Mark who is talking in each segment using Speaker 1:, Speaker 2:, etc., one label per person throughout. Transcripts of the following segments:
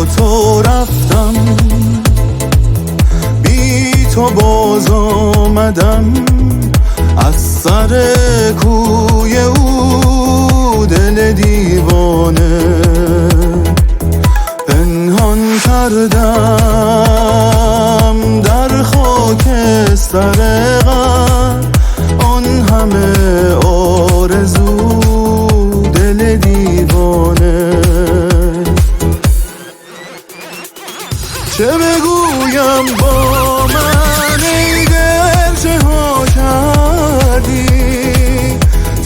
Speaker 1: تو رفتم، بی تو باز آمدم از سر کوی او. دل دیوانه پنهان کردم در خاکستر غم، آن همه آرزو. دل دیوانه چه بگویم با من ای دل، چه ها کردی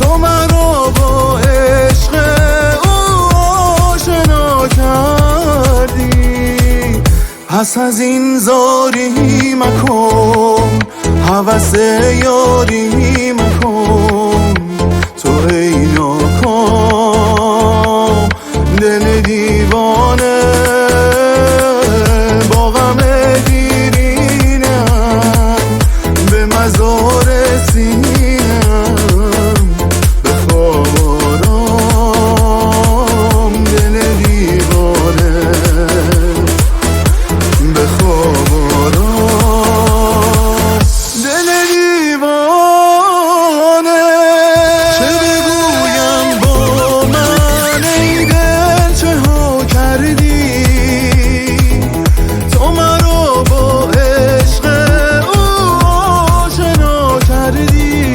Speaker 1: تو مرا با عشق او آشنا کردی. پس از این زاری مکن، هوس یاری مکن، تو ای ناکام دل دیوانه. با غم دیرینم به مزار سینم بخواب آرام. دل دیوانه بخواب آرام. دل دیوانه چه بگویم با من ای دل، چه ها کردی تو مرا با عشق او آشنا کردی.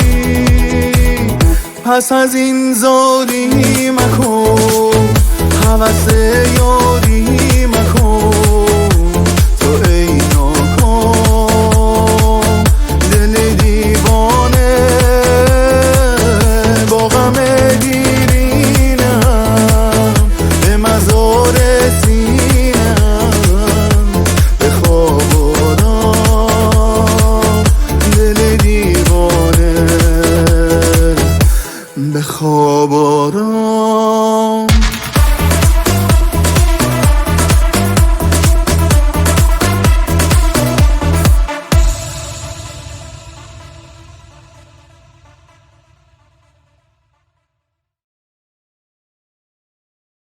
Speaker 1: پس از این زاری